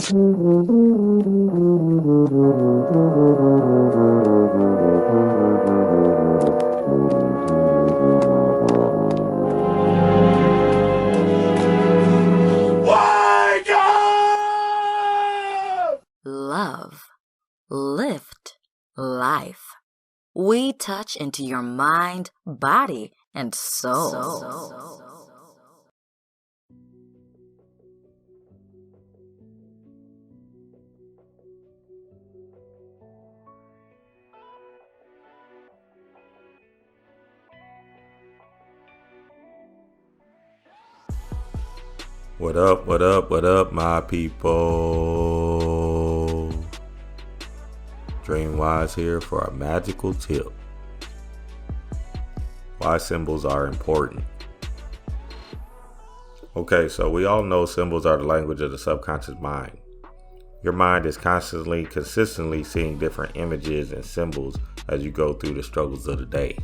Love, lift, life. We touch into your mind, body, and soul. What up, my people? Dreamwise here for a magical tip. Why symbols are important. Okay, so we all know symbols are the language of the subconscious mind. Your mind is consistently seeing different images and symbols as you go through the struggles of the day.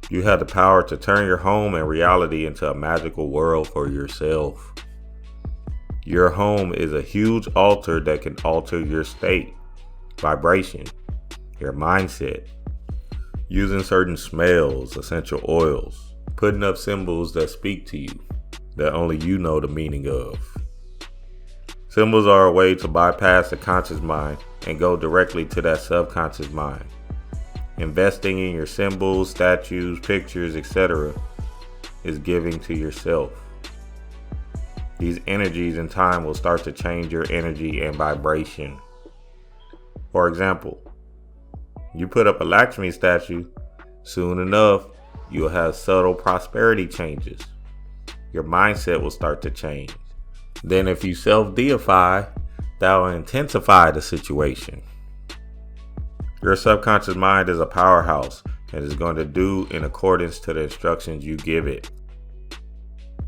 You have the power to turn your home and reality into a magical world for yourself. Your home is a huge altar that can alter your state, vibration, your mindset, using certain smells, essential oils, putting up symbols that speak to you, that only you know the meaning of. Symbols are a way to bypass the conscious mind and go directly to that subconscious mind. Investing in your symbols, statues, pictures, etc. is giving to yourself. These energies in time will start to change your energy and vibration. For example, you put up a Lakshmi statue, soon enough, you'll have subtle prosperity changes. Your mindset will start to change. Then if you self-deify, that will intensify the situation. Your subconscious mind is a powerhouse and is going to do in accordance to the instructions you give it.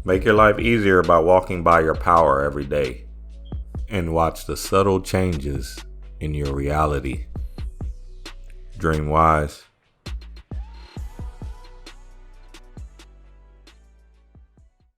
Make your life easier by walking by your power every day and watch the subtle changes in your reality. Dream wise.